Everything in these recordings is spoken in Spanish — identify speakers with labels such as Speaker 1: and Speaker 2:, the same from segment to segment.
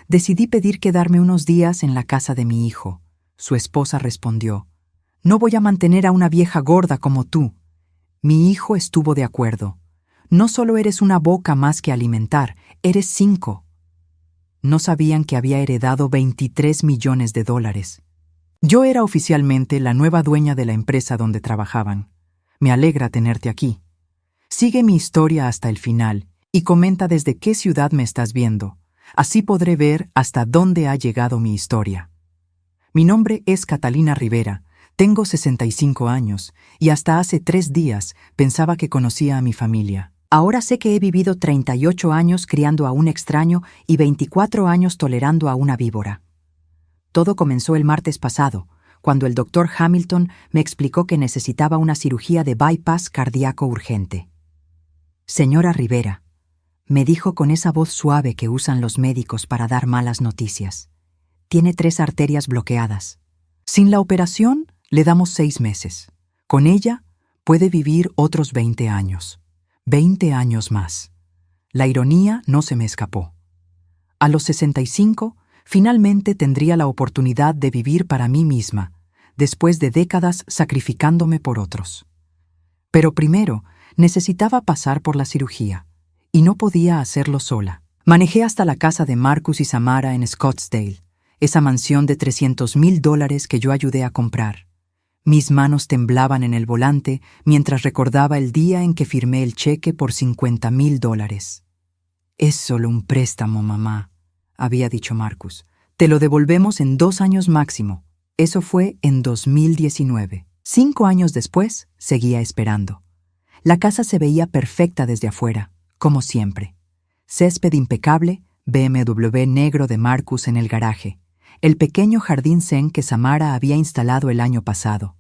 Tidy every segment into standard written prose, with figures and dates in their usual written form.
Speaker 1: Decidí pedir quedarme unos días en la casa de mi hijo. Su esposa respondió: «No voy a mantener a una vieja gorda como tú». Mi hijo estuvo de acuerdo. «No solo eres una boca más que alimentar, eres 5». No sabían que había heredado $23 millones. Yo era oficialmente la nueva dueña de la empresa donde trabajaban. Me alegra tenerte aquí. Sigue mi historia hasta el final y comenta desde qué ciudad me estás viendo. Así podré ver hasta dónde ha llegado mi historia. Mi nombre es Catalina Rivera, tengo 65 años y hasta hace 3 días pensaba que conocía a mi familia. Ahora sé que he vivido 38 años criando a un extraño y 24 años tolerando a una víbora. Todo comenzó el martes pasado, cuando el doctor Hamilton me explicó que necesitaba una cirugía de bypass cardíaco urgente. «Señora Rivera», me dijo con esa voz suave que usan los médicos para dar malas noticias, «tiene 3 arterias bloqueadas. Sin la operación, le damos 6 meses. Con ella, puede vivir otros 20 años. 20 años más». La ironía no se me escapó. A los 65, finalmente tendría la oportunidad de vivir para mí misma, después de décadas sacrificándome por otros. Pero primero, necesitaba pasar por la cirugía, y no podía hacerlo sola. Manejé hasta la casa de Marcus y Samara en Scottsdale, esa mansión de $300,000 que yo ayudé a comprar. Mis manos temblaban en el volante mientras recordaba el día en que firmé el cheque por $50,000. «Es solo un préstamo, mamá», había dicho Marcus. «Te lo devolvemos en 2 años máximo». Eso fue en 2019. 5 años después, seguía esperando. La casa se veía perfecta desde afuera, como siempre. Césped impecable, BMW negro de Marcus en el garaje, el pequeño jardín zen que Samara había instalado el año pasado.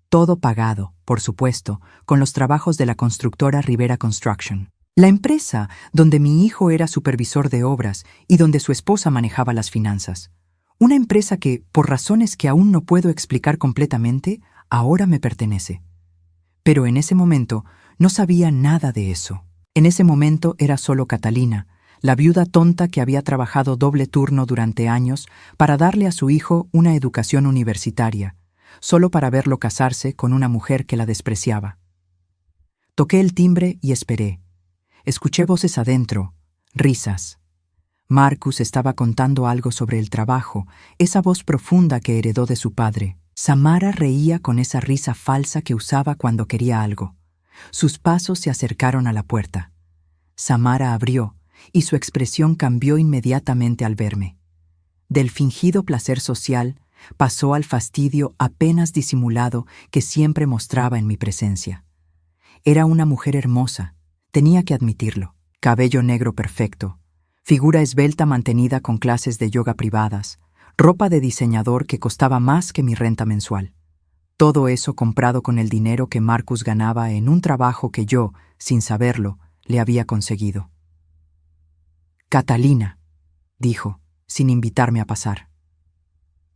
Speaker 1: Todo pagado, por supuesto, con los trabajos de la constructora Rivera Construction. La empresa donde mi hijo era supervisor de obras y donde su esposa manejaba las finanzas. Una empresa que, por razones que aún no puedo explicar completamente, ahora me pertenece. Pero en ese momento no sabía nada de eso. En ese momento era solo Catalina, la viuda tonta que había trabajado doble turno durante años para darle a su hijo una educación universitaria, solo para verlo casarse con una mujer que la despreciaba. Toqué el timbre y esperé. Escuché voces adentro, risas. Marcus estaba contando algo sobre el trabajo, esa voz profunda que heredó de su padre. Samara reía con esa risa falsa que usaba cuando quería algo. Sus pasos se acercaron a la puerta. Samara abrió, y su expresión cambió inmediatamente al verme. Del fingido placer social, pasó al fastidio apenas disimulado que siempre mostraba en mi presencia. Era una mujer hermosa, tenía que admitirlo. Cabello negro perfecto, figura esbelta mantenida con clases de yoga privadas, ropa de diseñador que costaba más que mi renta mensual. Todo eso comprado con el dinero que Marcus ganaba en un trabajo que yo, sin saberlo, le había conseguido. «Catalina», dijo, sin invitarme a pasar.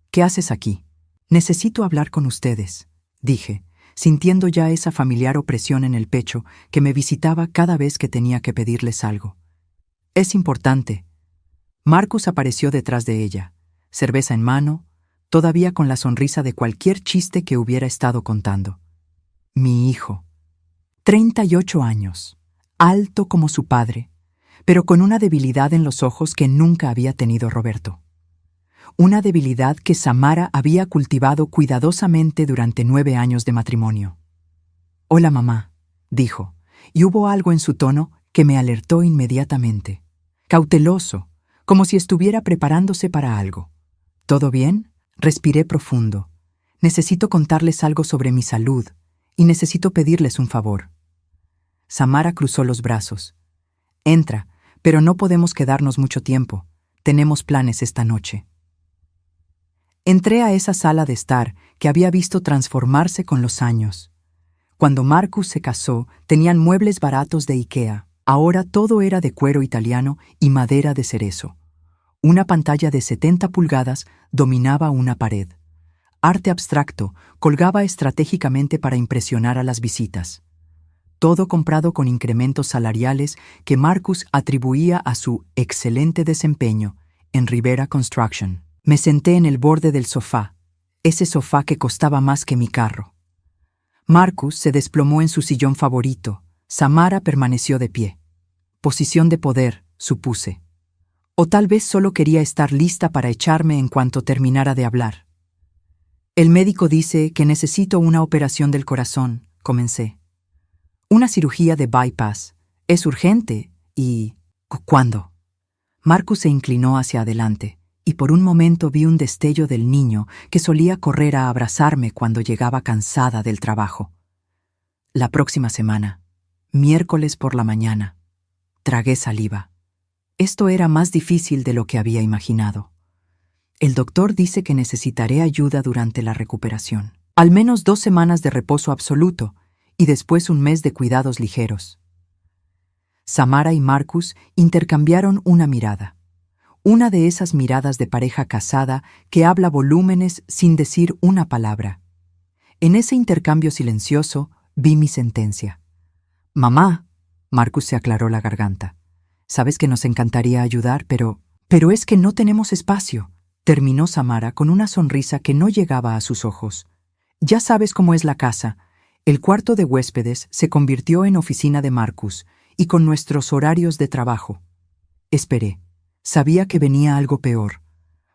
Speaker 1: «¿Qué haces aquí?» «Necesito hablar con ustedes», dije, sintiendo ya esa familiar opresión en el pecho que me visitaba cada vez que tenía que pedirles algo. «Es importante». Marcus apareció detrás de ella, cerveza en mano, todavía con la sonrisa de cualquier chiste que hubiera estado contando. Mi hijo. 38 años, alto como su padre, pero con una debilidad en los ojos que nunca había tenido Roberto. Una debilidad que Samara había cultivado cuidadosamente durante 9 años de matrimonio. «Hola, mamá», dijo, y hubo algo en su tono que me alertó inmediatamente. Cauteloso, como si estuviera preparándose para algo. «¿Todo bien?» Respiré profundo. Necesito contarles algo sobre mi salud y necesito pedirles un favor. Samara cruzó los brazos. «Entra, pero no podemos quedarnos mucho tiempo. Tenemos planes esta noche». Entré a esa sala de estar que había visto transformarse con los años. Cuando Marcus se casó, tenían muebles baratos de IKEA. Ahora todo era de cuero italiano y madera de cerezo. Una pantalla de 70 pulgadas dominaba una pared. Arte abstracto colgaba estratégicamente para impresionar a las visitas. Todo comprado con incrementos salariales que Marcus atribuía a su excelente desempeño en Rivera Construction. Me senté en el borde del sofá, ese sofá que costaba más que mi carro. Marcus se desplomó en su sillón favorito. Samara permaneció de pie. Posición de poder, supuse. O tal vez solo quería estar lista para echarme en cuanto terminara de hablar. El médico dice que necesito una operación del corazón, comencé. Una cirugía de bypass. Es urgente y... ¿Cuándo? Marcus se inclinó hacia adelante, y por un momento vi un destello del niño que solía correr a abrazarme cuando llegaba cansada del trabajo. La próxima semana, miércoles por la mañana. Tragué saliva. Esto era más difícil de lo que había imaginado. El doctor dice que necesitaré ayuda durante la recuperación. Al menos 2 semanas de reposo absoluto y después un mes de cuidados ligeros. Samara y Marcus intercambiaron una mirada. Una de esas miradas de pareja casada que habla volúmenes sin decir una palabra. En ese intercambio silencioso vi mi sentencia. «Mamá», Marcus se aclaró la garganta. «Sabes que nos encantaría ayudar, pero es que no tenemos espacio», terminó Samara con una sonrisa que no llegaba a sus ojos. «Ya sabes cómo es la casa. El cuarto de huéspedes se convirtió en oficina de Marcus, y con nuestros horarios de trabajo». Esperé. Sabía que venía algo peor.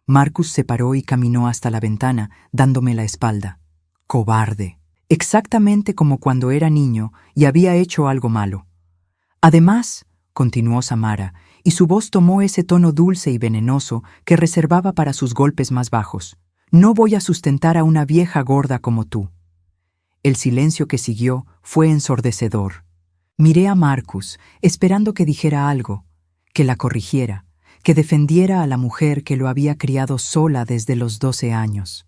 Speaker 1: Marcus se paró y caminó hasta la ventana, dándome la espalda. Cobarde. Exactamente como cuando era niño y había hecho algo malo. Además, continuó Samara, y su voz tomó ese tono dulce y venenoso que reservaba para sus golpes más bajos. «No voy a sustentar a una vieja gorda como tú». El silencio que siguió fue ensordecedor. Miré a Marcus, esperando que dijera algo, que la corrigiera, que defendiera a la mujer que lo había criado sola desde los 12 años,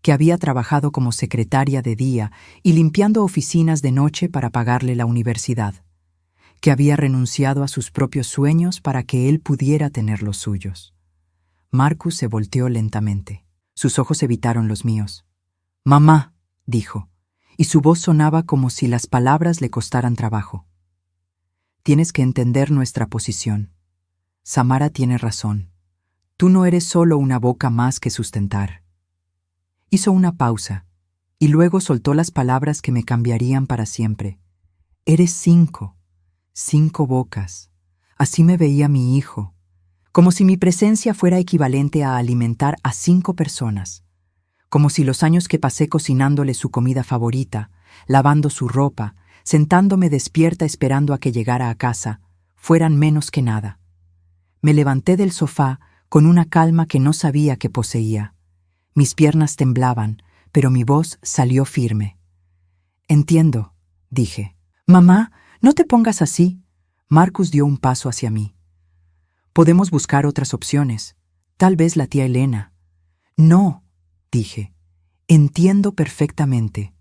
Speaker 1: que había trabajado como secretaria de día y limpiando oficinas de noche para pagarle la universidad, que había renunciado a sus propios sueños para que él pudiera tener los suyos. Marcus se volteó lentamente. Sus ojos evitaron los míos. «Mamá», dijo, y su voz sonaba como si las palabras le costaran trabajo. «Tienes que entender nuestra posición. Samara tiene razón. Tú no eres solo una boca más que sustentar». Hizo una pausa, y luego soltó las palabras que me cambiarían para siempre. «Eres 5 bocas». Así me veía mi hijo, como si mi presencia fuera equivalente a alimentar a 5 personas, como si los años que pasé cocinándole su comida favorita, lavando su ropa, sentándome despierta esperando a que llegara a casa, fueran menos que nada. Me levanté del sofá con una calma que no sabía que poseía. Mis piernas temblaban, pero mi voz salió firme. «Entiendo», dije. «Mamá, no te pongas así». Marcus dio un paso hacia mí. «Podemos buscar otras opciones. Tal vez la tía Elena». «No», dije. «Entiendo perfectamente».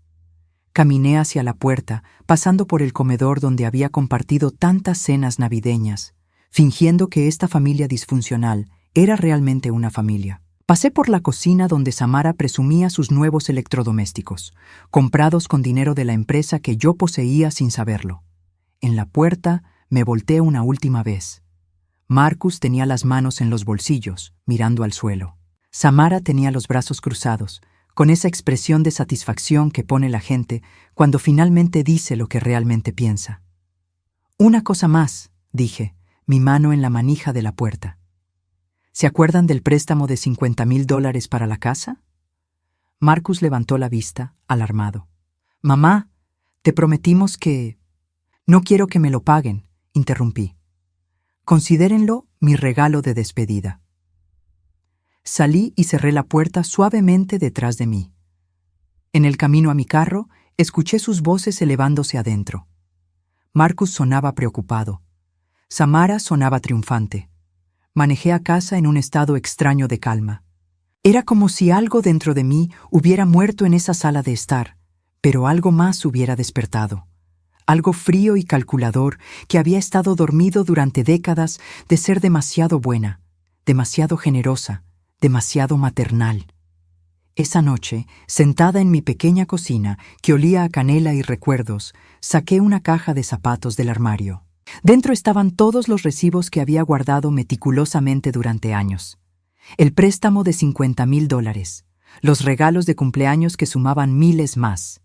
Speaker 1: Caminé hacia la puerta, pasando por el comedor donde había compartido tantas cenas navideñas, fingiendo que esta familia disfuncional era realmente una familia. Pasé por la cocina donde Samara presumía sus nuevos electrodomésticos, comprados con dinero de la empresa que yo poseía sin saberlo. En la puerta me volteé una última vez. Marcus tenía las manos en los bolsillos, mirando al suelo. Samara tenía los brazos cruzados, con esa expresión de satisfacción que pone la gente cuando finalmente dice lo que realmente piensa. «Una cosa más», dije, mi mano en la manija de la puerta. «¿Se acuerdan del préstamo de $50,000 para la casa?» Marcus levantó la vista, alarmado. «Mamá, te prometimos que...» «No quiero que me lo paguen», interrumpí. «Considérenlo mi regalo de despedida». Salí y cerré la puerta suavemente detrás de mí. En el camino a mi carro, escuché sus voces elevándose adentro. Marcus sonaba preocupado. Samara sonaba triunfante. Manejé a casa en un estado extraño de calma. Era como si algo dentro de mí hubiera muerto en esa sala de estar, pero algo más hubiera despertado. Algo frío y calculador que había estado dormido durante décadas de ser demasiado buena, demasiado generosa, demasiado maternal. Esa noche, sentada en mi pequeña cocina, que olía a canela y recuerdos, saqué una caja de zapatos del armario. Dentro estaban todos los recibos que había guardado meticulosamente durante años. El préstamo de $50,000, los regalos de cumpleaños que sumaban miles más,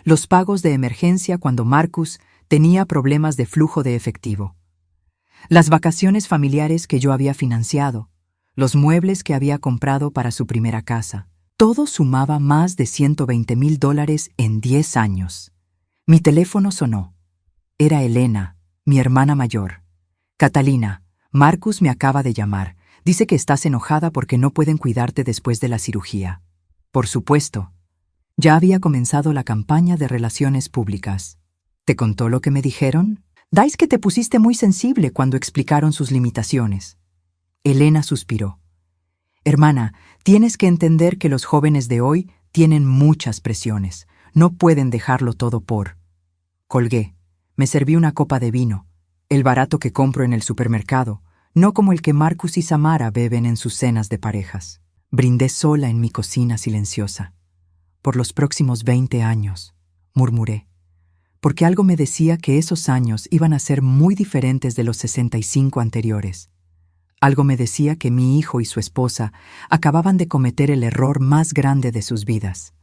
Speaker 1: los pagos de emergencia cuando Marcus tenía problemas de flujo de efectivo, las vacaciones familiares que yo había financiado, los muebles que había comprado para su primera casa. Todo sumaba más de $120,000 en 10 años. Mi teléfono sonó. Era Elena, mi hermana mayor. Catalina, Marcus me acaba de llamar. Dice que estás enojada porque no pueden cuidarte después de la cirugía. Por supuesto. Ya había comenzado la campaña de relaciones públicas. ¿Te contó lo que me dijeron? Dais que te pusiste muy sensible cuando explicaron sus limitaciones. Elena suspiró. Hermana, tienes que entender que los jóvenes de hoy tienen muchas presiones. No pueden dejarlo todo por... Colgué. Me serví una copa de vino, el barato que compro en el supermercado, no como el que Marcus y Samara beben en sus cenas de parejas. Brindé sola en mi cocina silenciosa. Por los próximos 20 años, murmuré, porque algo me decía que esos años iban a ser muy diferentes de los 65 anteriores. Algo me decía que mi hijo y su esposa acababan de cometer el error más grande de sus vidas,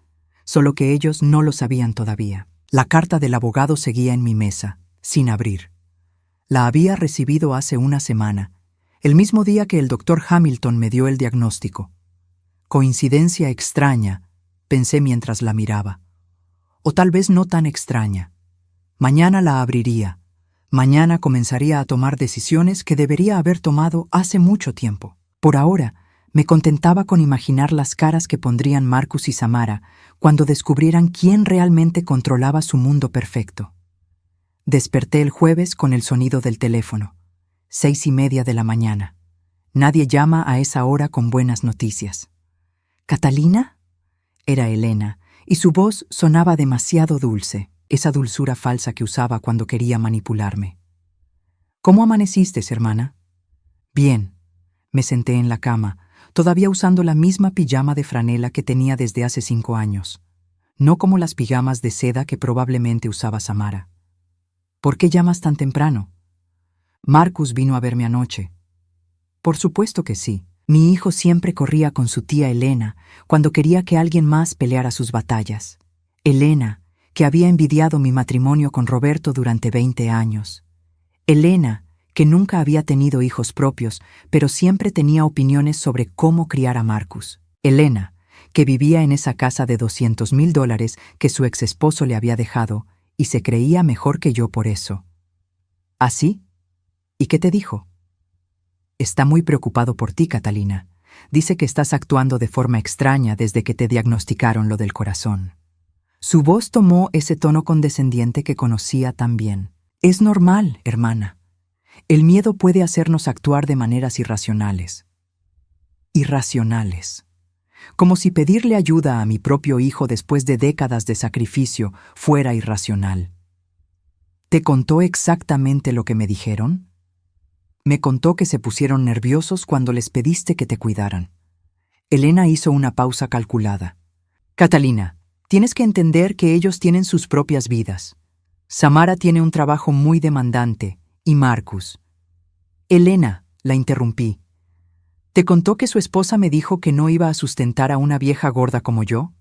Speaker 1: solo que ellos no lo sabían todavía. La carta del abogado seguía en mi mesa, sin abrir. La había recibido hace una semana, el mismo día que el doctor Hamilton me dio el diagnóstico. Coincidencia extraña, pensé mientras la miraba. O tal vez no tan extraña. Mañana la abriría. Mañana comenzaría a tomar decisiones que debería haber tomado hace mucho tiempo. Por ahora, me contentaba con imaginar las caras que pondrían Marcus y Samara cuando descubrieran quién realmente controlaba su mundo perfecto. Desperté el jueves con el sonido del teléfono. 6:30 de la mañana. Nadie llama a esa hora con buenas noticias. ¿Catalina? Era Elena, y su voz sonaba demasiado dulce, esa dulzura falsa que usaba cuando quería manipularme. ¿Cómo amaneciste, hermana? Bien. Me senté en la cama, todavía usando la misma pijama de franela que tenía desde hace 5 años, no como las pijamas de seda que probablemente usaba Samara. ¿Por qué llamas tan temprano? Marcus vino a verme anoche. Por supuesto que sí. Mi hijo siempre corría con su tía Elena cuando quería que alguien más peleara sus batallas. Elena, que había envidiado mi matrimonio con Roberto durante 20 años. Elena, que nunca había tenido hijos propios, pero siempre tenía opiniones sobre cómo criar a Marcus. Elena, que vivía en esa casa de $200,000 que su exesposo le había dejado, y se creía mejor que yo por eso. ¿Así? ¿Y qué te dijo? Está muy preocupado por ti, Catalina. Dice que estás actuando de forma extraña desde que te diagnosticaron lo del corazón. Su voz tomó ese tono condescendiente que conocía tan bien. Es normal, hermana. El miedo puede hacernos actuar de maneras irracionales. Irracionales. Como si pedirle ayuda a mi propio hijo después de décadas de sacrificio fuera irracional. ¿Te contó exactamente lo que me dijeron? Me contó que se pusieron nerviosos cuando les pediste que te cuidaran. Elena hizo una pausa calculada. Catalina, tienes que entender que ellos tienen sus propias vidas. Samara tiene un trabajo muy demandante, y Marcus. Elena, la interrumpí. ¿Te contó que su esposa me dijo que no iba a sustentar a una vieja gorda como yo?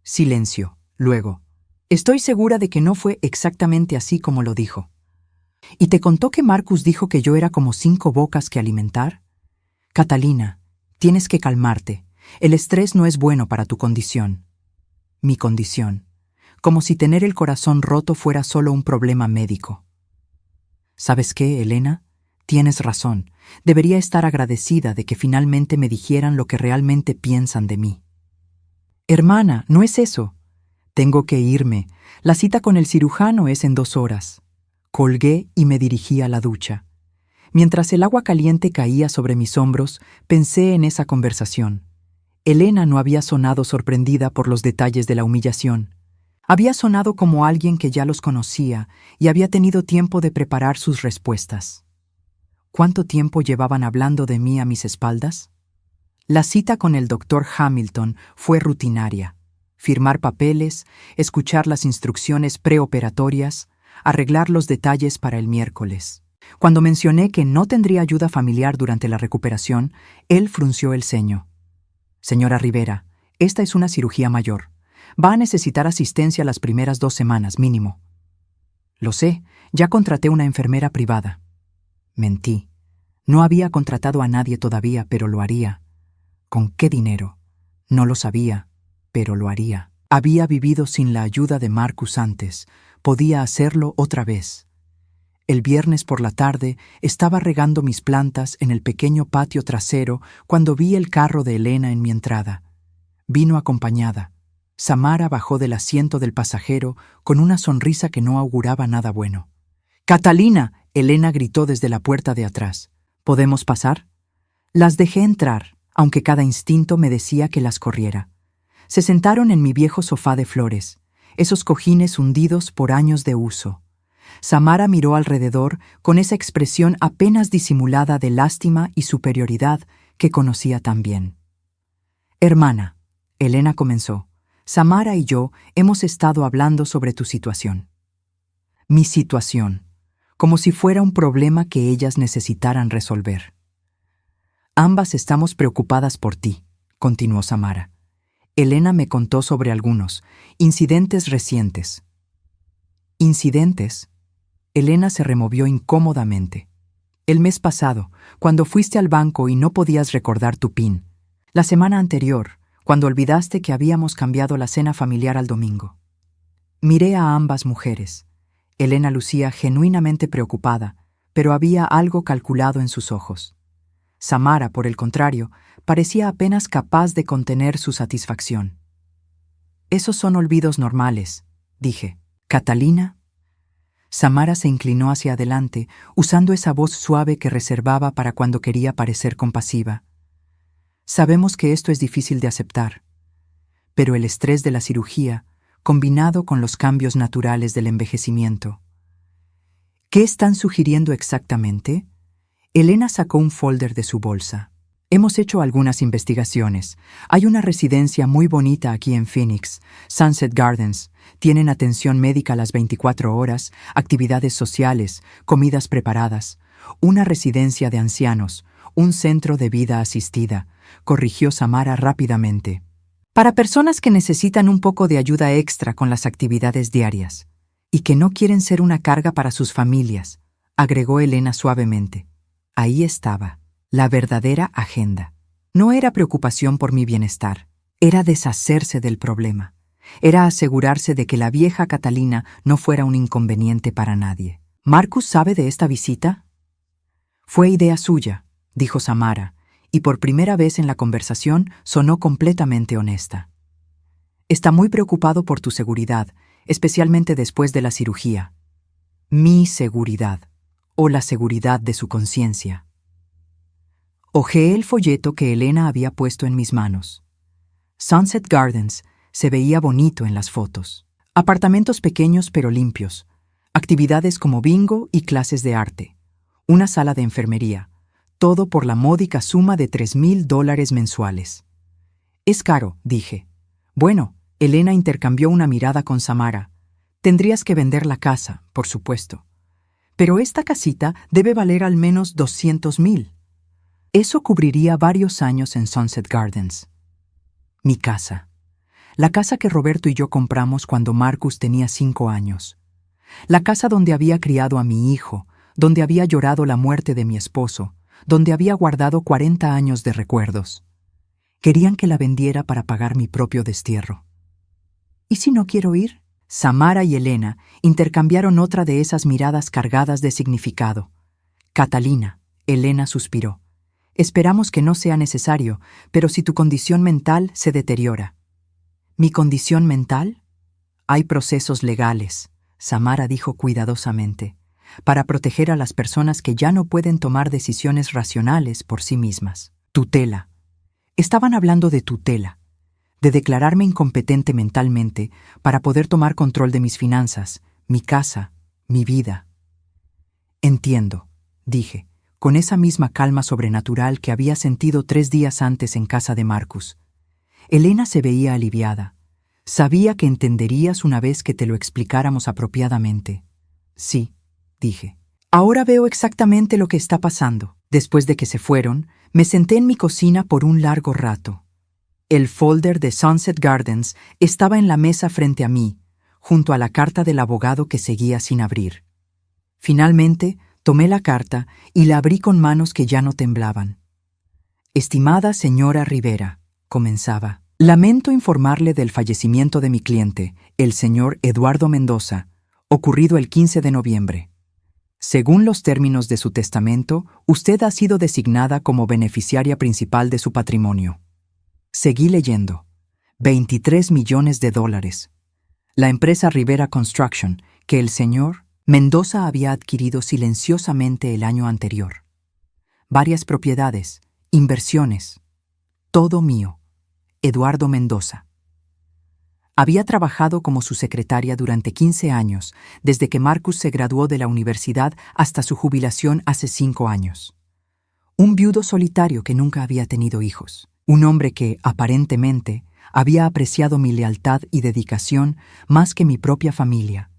Speaker 1: Silencio. Luego. Estoy segura de que no fue exactamente así como lo dijo. ¿Y te contó que Marcus dijo que yo era como 5 bocas que alimentar? Catalina, tienes que calmarte. El estrés no es bueno para tu condición. Mi condición. Como si tener el corazón roto fuera solo un problema médico. ¿Sabes qué, Elena? Tienes razón. Debería estar agradecida de que finalmente me dijeran lo que realmente piensan de mí. Hermana, no es eso. Tengo que irme. La cita con el cirujano es en 2 horas. Colgué y me dirigí a la ducha. Mientras el agua caliente caía sobre mis hombros, pensé en esa conversación. Elena no había sonado sorprendida por los detalles de la humillación. Había sonado como alguien que ya los conocía y había tenido tiempo de preparar sus respuestas. ¿Cuánto tiempo llevaban hablando de mí a mis espaldas? La cita con el doctor Hamilton fue rutinaria. Firmar papeles, escuchar las instrucciones preoperatorias, arreglar los detalles para el miércoles. Cuando mencioné que no tendría ayuda familiar durante la recuperación, él frunció el ceño. Señora Rivera, esta es una cirugía mayor. Va a necesitar asistencia las primeras 2 semanas, mínimo. Lo sé, ya contraté una enfermera privada. Mentí. No había contratado a nadie todavía, pero lo haría. ¿Con qué dinero? No lo sabía, pero lo haría. Había vivido sin la ayuda de Marcus antes. Podía hacerlo otra vez. El viernes por la tarde estaba regando mis plantas en el pequeño patio trasero cuando vi el carro de Elena en mi entrada. Vino acompañada. Samara bajó del asiento del pasajero con una sonrisa que no auguraba nada bueno. «¡Catalina!», Elena gritó desde la puerta de atrás. «¿Podemos pasar?». Las dejé entrar, aunque cada instinto me decía que las corriera. Se sentaron en mi viejo sofá de flores, esos cojines hundidos por años de uso. Samara miró alrededor con esa expresión apenas disimulada de lástima y superioridad que conocía tan bien. «Hermana», Elena comenzó, «Samara y yo hemos estado hablando sobre tu situación». Mi situación, como si fuera un problema que ellas necesitaran resolver. «Ambas estamos preocupadas por ti», continuó Samara. Elena me contó sobre algunos incidentes recientes. ¿Incidentes? Elena se removió incómodamente. El mes pasado, cuando fuiste al banco y no podías recordar tu PIN. La semana anterior, cuando olvidaste que habíamos cambiado la cena familiar al domingo. Miré a ambas mujeres. Elena lucía genuinamente preocupada, pero había algo calculado en sus ojos. Samara, por el contrario, parecía apenas capaz de contener su satisfacción. «Esos son olvidos normales», dije. «¿Catalina?». Samara se inclinó hacia adelante, usando esa voz suave que reservaba para cuando quería parecer compasiva. «Sabemos que esto es difícil de aceptar, pero el estrés de la cirugía, combinado con los cambios naturales del envejecimiento». «¿Qué están sugiriendo exactamente?». Elena sacó un folder de su bolsa. «Hemos hecho algunas investigaciones. Hay una residencia muy bonita aquí en Phoenix, Sunset Gardens. Tienen atención médica las 24 horas, actividades sociales, comidas preparadas. Una residencia de ancianos, un centro de vida asistida», corrigió Samara rápidamente. «Para personas que necesitan un poco de ayuda extra con las actividades diarias y que no quieren ser una carga para sus familias», agregó Elena suavemente. Ahí estaba, la verdadera agenda. No era preocupación por mi bienestar, era deshacerse del problema. Era asegurarse de que la vieja Catalina no fuera un inconveniente para nadie. «¿Marcus sabe de esta visita?». «Fue idea suya», dijo Samara, y por primera vez en la conversación sonó completamente honesta. «Está muy preocupado por tu seguridad, especialmente después de la cirugía». Mi seguridad, o la seguridad de su conciencia. Hojeé el folleto que Elena había puesto en mis manos. Sunset Gardens se veía bonito en las fotos. Apartamentos pequeños pero limpios, actividades como bingo y clases de arte, una sala de enfermería, todo por la módica suma de $3,000 mensuales. «Es caro», dije. «Bueno», Elena intercambió una mirada con Samara. «Tendrías que vender la casa, por supuesto. Pero esta casita debe valer al menos $200,000. Eso cubriría varios años en Sunset Gardens». Mi casa. La casa que Roberto y yo compramos cuando Marcus tenía 5 años. La casa donde había criado a mi hijo, donde había llorado la muerte de mi esposo, donde había guardado 40 años de recuerdos. Querían que la vendiera para pagar mi propio destierro. ¿Y si no quiero ir? Samara y Elena intercambiaron otra de esas miradas cargadas de significado. «Catalina», Elena suspiró. «Esperamos que no sea necesario, pero si tu condición mental se deteriora». «¿Mi condición mental?». «Hay procesos legales», Samara dijo cuidadosamente, «para proteger a las personas que ya no pueden tomar decisiones racionales por sí mismas». «Tutela». Estaban hablando de tutela, de declararme incompetente mentalmente para poder tomar control de mis finanzas, mi casa, mi vida. «Entiendo», dije, con esa misma calma sobrenatural que había sentido 3 días antes en casa de Marcus. Elena se veía aliviada. «Sabía que entenderías una vez que te lo explicáramos apropiadamente». «Sí», dije. Ahora veo exactamente lo que está pasando. Después de que se fueron, me senté en mi cocina por un largo rato. El folder de Sunset Gardens estaba en la mesa frente a mí, junto a la carta del abogado que seguía sin abrir. Finalmente, tomé la carta y la abrí con manos que ya no temblaban. Estimada señora Rivera, comenzaba. Lamento informarle del fallecimiento de mi cliente, el señor Eduardo Mendoza, ocurrido el 15 de noviembre. Según los términos de su testamento, usted ha sido designada como beneficiaria principal de su patrimonio. Seguí leyendo. 23 millones de dólares. La empresa Rivera Construction, que el señor Mendoza había adquirido silenciosamente el año anterior. Varias propiedades, inversiones. Todo mío. Eduardo Mendoza. Había trabajado como su secretaria durante 15 años, desde que Marcus se graduó de la universidad hasta su jubilación hace 5 años. Un viudo solitario que nunca había tenido hijos. Un hombre que, aparentemente, había apreciado mi lealtad y dedicación más que mi propia familia.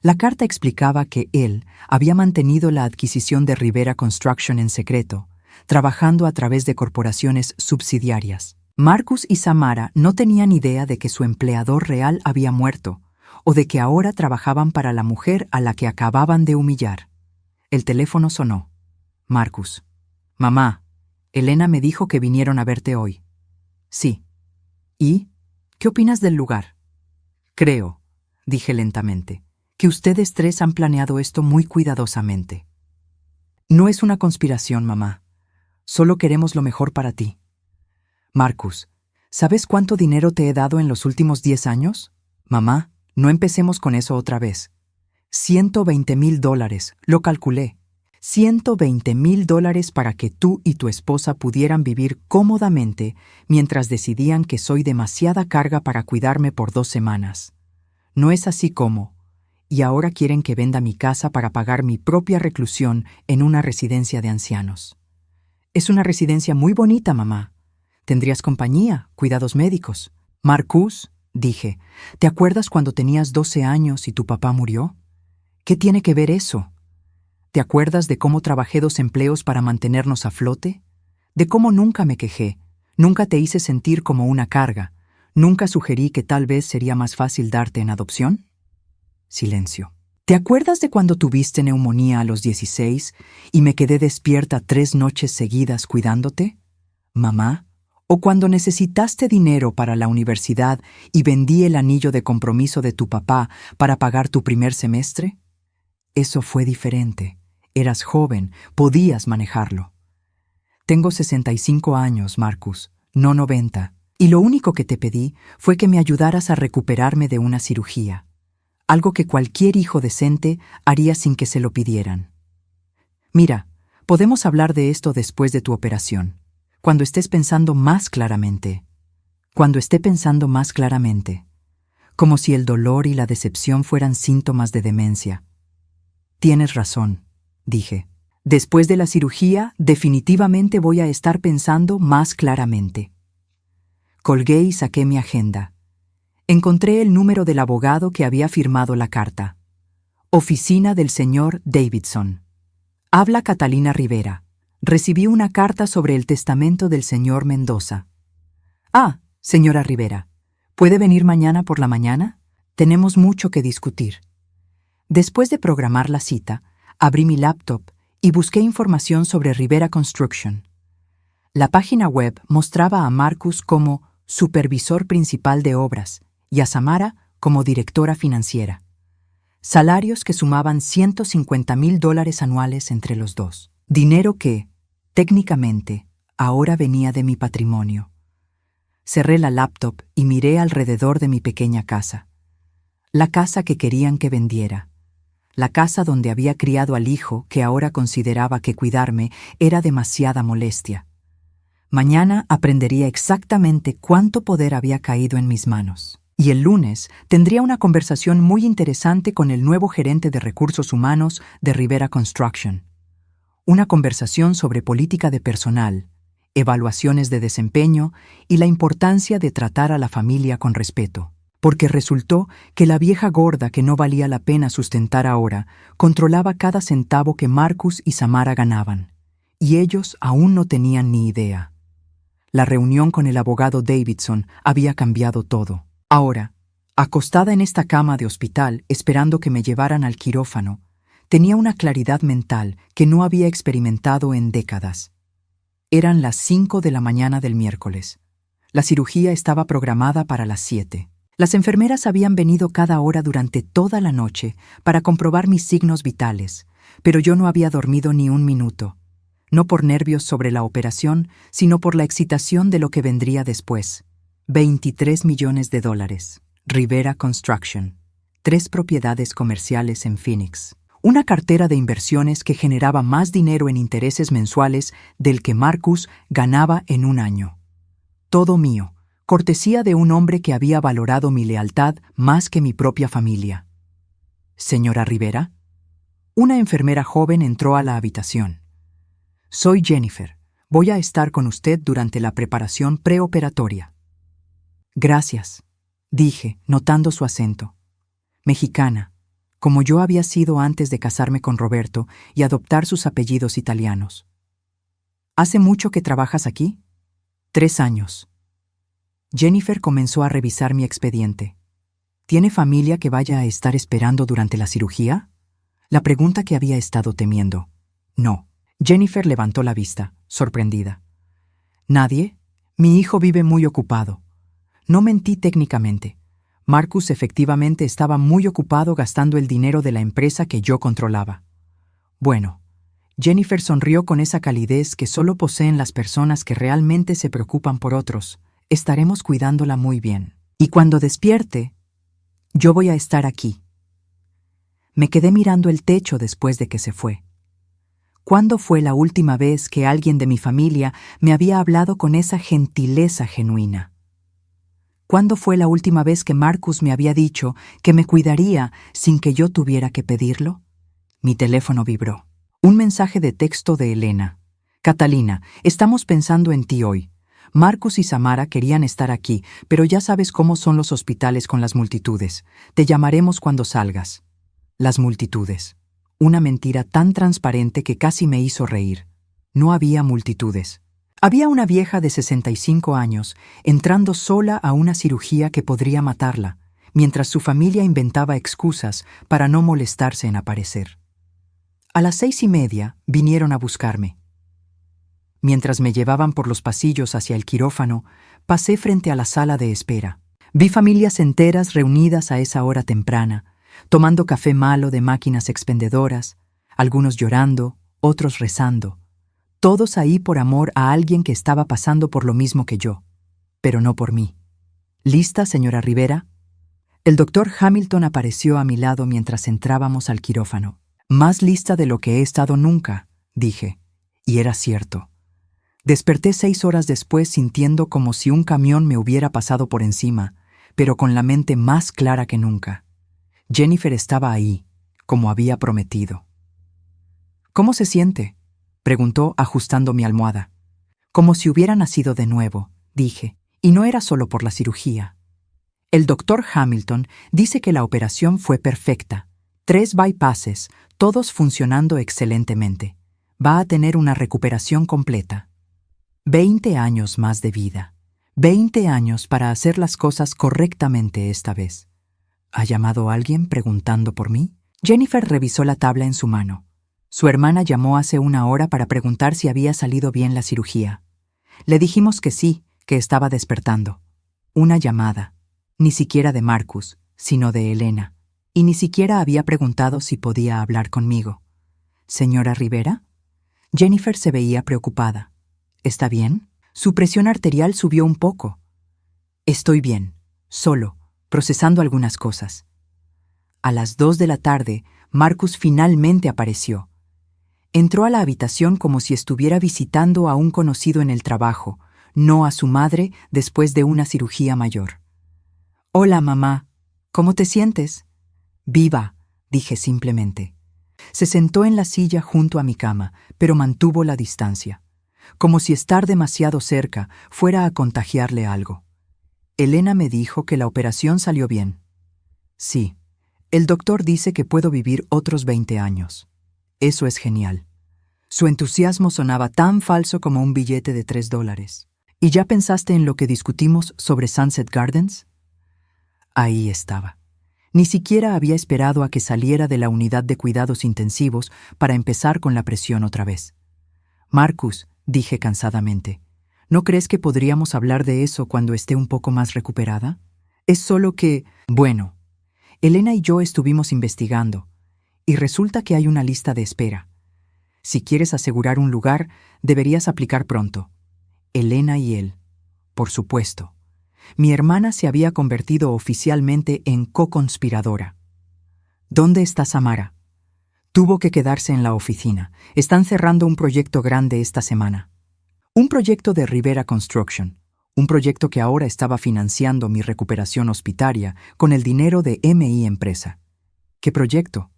Speaker 1: La carta explicaba que él había mantenido la adquisición de Rivera Construction en secreto, trabajando a través de corporaciones subsidiarias. Marcus y Samara no tenían idea de que su empleador real había muerto o de que ahora trabajaban para la mujer a la que acababan de humillar. El teléfono sonó. Marcus. Mamá, Elena me dijo que vinieron a verte hoy. Sí. ¿Y? ¿Qué opinas del lugar? Creo, dije lentamente, que ustedes tres han planeado esto muy cuidadosamente. No es una conspiración, mamá. Solo queremos lo mejor para ti. Marcus, ¿sabes cuánto dinero te he dado en los últimos 10 años? Mamá, no empecemos con eso otra vez. $120,000, lo calculé. $120,000 para que tú y tu esposa pudieran vivir cómodamente mientras decidían que soy demasiada carga para cuidarme por 2 semanas. No es así como. Y ahora quieren que venda mi casa para pagar mi propia reclusión en una residencia de ancianos. Es una residencia muy bonita, mamá. Tendrías compañía, cuidados médicos. Marcus, dije, ¿te acuerdas cuando tenías 12 años y tu papá murió? ¿Qué tiene que ver eso? ¿Te acuerdas de cómo trabajé 2 empleos para mantenernos a flote? ¿De cómo nunca me quejé? Nunca te hice sentir como una carga. ¿Nunca sugerí que tal vez sería más fácil darte en adopción? Silencio. ¿Te acuerdas de cuando tuviste neumonía a los 16 y me quedé despierta 3 noches seguidas cuidándote? Mamá. ¿O cuando necesitaste dinero para la universidad y vendí el anillo de compromiso de tu papá para pagar tu primer semestre? Eso fue diferente. Eras joven, podías manejarlo. Tengo 65 años, Marcus, no 90, y lo único que te pedí fue que me ayudaras a recuperarme de una cirugía, algo que cualquier hijo decente haría sin que se lo pidieran. Mira, podemos hablar de esto después de tu operación. Cuando estés pensando más claramente. Cuando esté pensando más claramente. Como si el dolor y la decepción fueran síntomas de demencia. Tienes razón, dije. Después de la cirugía, definitivamente voy a estar pensando más claramente. Colgué y saqué mi agenda. Encontré el número del abogado que había firmado la carta. Oficina del señor Davidson. Habla Catalina Rivera. Recibí una carta sobre el testamento del señor Mendoza. Ah, señora Rivera, ¿puede venir mañana por la mañana? Tenemos mucho que discutir. Después de programar la cita, abrí mi laptop y busqué información sobre Rivera Construction. La página web mostraba a Marcus como supervisor principal de obras y a Samara como directora financiera. Salarios que sumaban $150,000 anuales entre los dos. Dinero que, técnicamente, ahora venía de mi patrimonio. Cerré la laptop y miré alrededor de mi pequeña casa. La casa que querían que vendiera. La casa donde había criado al hijo que ahora consideraba que cuidarme era demasiada molestia. Mañana aprendería exactamente cuánto poder había caído en mis manos. Y el lunes tendría una conversación muy interesante con el nuevo gerente de recursos humanos de Rivera Construction. Una conversación sobre política de personal, evaluaciones de desempeño y la importancia de tratar a la familia con respeto. porque resultó que la vieja gorda que no valía la pena sustentar ahora controlaba cada centavo que Marcus y Samara ganaban, y ellos aún no tenían ni idea. La reunión con el abogado Davidson había cambiado todo. Ahora, acostada en esta cama de hospital esperando que me llevaran al quirófano, tenía una claridad mental que no había experimentado en décadas. Eran las 5 de la mañana del miércoles. La cirugía estaba programada para las 7. Las enfermeras habían venido cada hora durante toda la noche para comprobar mis signos vitales, pero yo no había dormido ni un minuto, no por nervios sobre la operación, sino por la excitación de lo que vendría después. 23 millones de dólares. Rivera Construction. 3 propiedades comerciales en Phoenix. Una cartera de inversiones que generaba más dinero en intereses mensuales del que Marcus ganaba en un año. Todo mío, cortesía de un hombre que había valorado mi lealtad más que mi propia familia. «Señora Rivera». Una enfermera joven entró a la habitación. «Soy Jennifer. Voy a estar con usted durante la preparación preoperatoria». «Gracias», dije, notando su acento. Mexicana, como yo había sido antes de casarme con Roberto y adoptar sus apellidos italianos. «¿Hace mucho que trabajas aquí?» 3 años. Jennifer comenzó a revisar mi expediente. ¿Tiene familia que vaya a estar esperando durante la cirugía? La pregunta que había estado temiendo. No. Jennifer levantó la vista, sorprendida. ¿Nadie? Mi hijo vive muy ocupado. No mentí técnicamente. Marcus efectivamente estaba muy ocupado gastando el dinero de la empresa que yo controlaba. Bueno, Jennifer sonrió con esa calidez que solo poseen las personas que realmente se preocupan por otros. Estaremos cuidándola muy bien. Y cuando despierte, yo voy a estar aquí. Me quedé mirando el techo después de que se fue. ¿Cuándo fue la última vez que alguien de mi familia me había hablado con esa gentileza genuina? ¿Cuándo fue la última vez que Marcus me había dicho que me cuidaría sin que yo tuviera que pedirlo? Mi teléfono vibró. Un mensaje de texto de Elena. «Catalina, estamos pensando en ti hoy. Marcus y Samara querían estar aquí, pero ya sabes cómo son los hospitales con las multitudes. Te llamaremos cuando salgas». Las multitudes. Una mentira tan transparente que casi me hizo reír. No había multitudes. Había una vieja de 65 años entrando sola a una cirugía que podría matarla, mientras su familia inventaba excusas para no molestarse en aparecer. A las 6:30 vinieron a buscarme. Mientras me llevaban por los pasillos hacia el quirófano, pasé frente a la sala de espera. Vi familias enteras reunidas a esa hora temprana, tomando café malo de máquinas expendedoras, algunos llorando, otros rezando. Todos ahí por amor a alguien que estaba pasando por lo mismo que yo, pero no por mí. ¿Lista, señora Rivera? El doctor Hamilton apareció a mi lado mientras entrábamos al quirófano. «Más lista de lo que he estado nunca», dije, y era cierto. Desperté 6 horas después sintiendo como si un camión me hubiera pasado por encima, pero con la mente más clara que nunca. Jennifer estaba ahí, como había prometido. «¿Cómo se siente?», preguntó ajustando mi almohada. «Como si hubiera nacido de nuevo», dije, y no era solo por la cirugía. El doctor Hamilton dice que la operación fue perfecta. 3 bypasses, todos funcionando excelentemente. Va a tener una recuperación completa. 20 años más de vida. 20 años para hacer las cosas correctamente esta vez. ¿Ha llamado alguien preguntando por mí? Jennifer revisó la tabla en su mano. Su hermana llamó hace 1 hora para preguntar si había salido bien la cirugía. Le dijimos que sí, que estaba despertando. Una llamada. Ni siquiera de Marcus, sino de Elena. Y ni siquiera había preguntado si podía hablar conmigo. «¿Señora Rivera?» Jennifer se veía preocupada. «¿Está bien?» Su presión arterial subió un poco. «Estoy bien, solo, procesando algunas cosas». A las 2 de la tarde, Marcus finalmente apareció. Entró a la habitación como si estuviera visitando a un conocido en el trabajo, no a su madre después de una cirugía mayor. «Hola, mamá. ¿Cómo te sientes?» «Viva», dije simplemente. Se sentó en la silla junto a mi cama, pero mantuvo la distancia, como si estar demasiado cerca fuera a contagiarle algo. Elena me dijo que la operación salió bien. Sí, el doctor dice que puedo vivir otros 20 años. Eso es genial. Su entusiasmo sonaba tan falso como un billete de $3. ¿Y ya pensaste en lo que discutimos sobre Sunset Gardens? Ahí estaba. Ni siquiera había esperado a que saliera de la unidad de cuidados intensivos para empezar con la presión otra vez. Marcus, dije cansadamente, ¿no crees que podríamos hablar de eso cuando esté un poco más recuperada? Es solo que, bueno, Elena y yo estuvimos investigando, y resulta que hay una lista de espera. Si quieres asegurar un lugar, deberías aplicar pronto. Elena y él, por supuesto. Mi hermana se había convertido oficialmente en co-conspiradora. ¿Dónde está Samara? Tuvo que quedarse en la oficina. Están cerrando un proyecto grande esta semana. Un proyecto de Rivera Construction. Un proyecto que ahora estaba financiando mi recuperación hospitalaria con el dinero de MI Empresa. ¿Qué proyecto?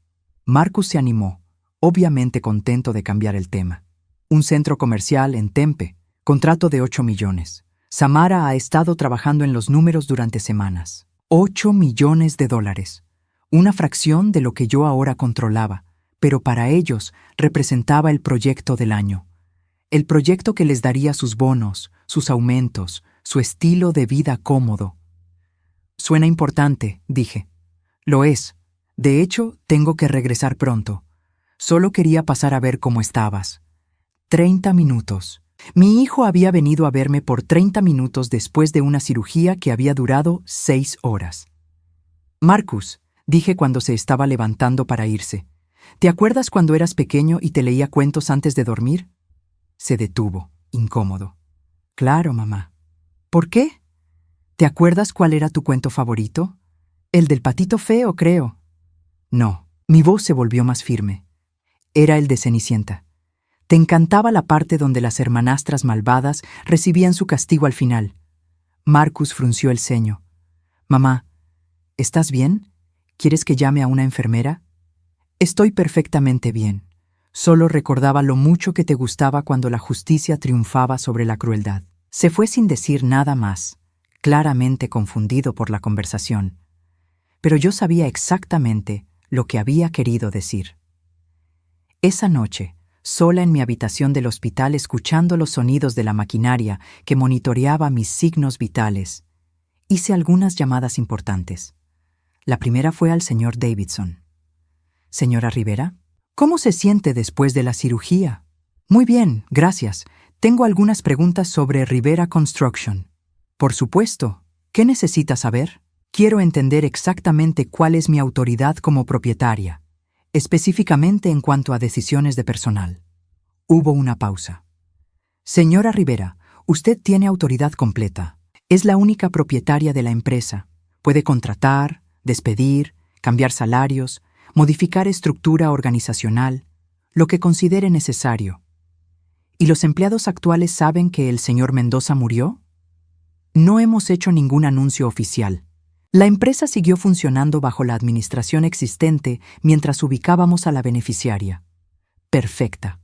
Speaker 1: Marcus se animó, obviamente contento de cambiar el tema. Un centro comercial en Tempe, contrato de 8 millones. Samara ha estado trabajando en los números durante semanas. $8 millones. Una fracción de lo que yo ahora controlaba, pero para ellos representaba el proyecto del año. El proyecto que les daría sus bonos, sus aumentos, su estilo de vida cómodo. Suena importante, dije. Lo es. De hecho, tengo que regresar pronto. Solo quería pasar a ver cómo estabas. 30 minutos. Mi hijo había venido a verme por 30 minutos después de una cirugía que había durado 6 horas. Marcus, dije cuando se estaba levantando para irse, ¿te acuerdas cuando eras pequeño y te leía cuentos antes de dormir? Se detuvo, incómodo. Claro, mamá. ¿Por qué? ¿Te acuerdas cuál era tu cuento favorito? El del patito feo, creo. No, mi voz se volvió más firme. Era el de Cenicienta. Te encantaba la parte donde las hermanastras malvadas recibían su castigo al final. Marcus frunció el ceño. Mamá, ¿estás bien? ¿Quieres que llame a una enfermera? Estoy perfectamente bien. Solo recordaba lo mucho que te gustaba cuando la justicia triunfaba sobre la crueldad. Se fue sin decir nada más, claramente confundido por la conversación. Pero yo sabía exactamente lo que había querido decir. Esa noche, sola en mi habitación del hospital escuchando los sonidos de la maquinaria que monitoreaba mis signos vitales, hice algunas llamadas importantes. La primera fue al señor Davidson. Señora Rivera, ¿cómo se siente después de la cirugía? Muy bien, gracias. Tengo algunas preguntas sobre Rivera Construction. Por supuesto. ¿Qué necesita saber? Quiero entender exactamente cuál es mi autoridad como propietaria, específicamente en cuanto a decisiones de personal. Hubo una pausa. Señora Rivera, usted tiene autoridad completa. Es la única propietaria de la empresa. Puede contratar, despedir, cambiar salarios, modificar estructura organizacional, lo que considere necesario. ¿Y los empleados actuales saben que el señor Mendoza murió? No hemos hecho ningún anuncio oficial. La empresa siguió funcionando bajo la administración existente mientras ubicábamos a la beneficiaria. Perfecta.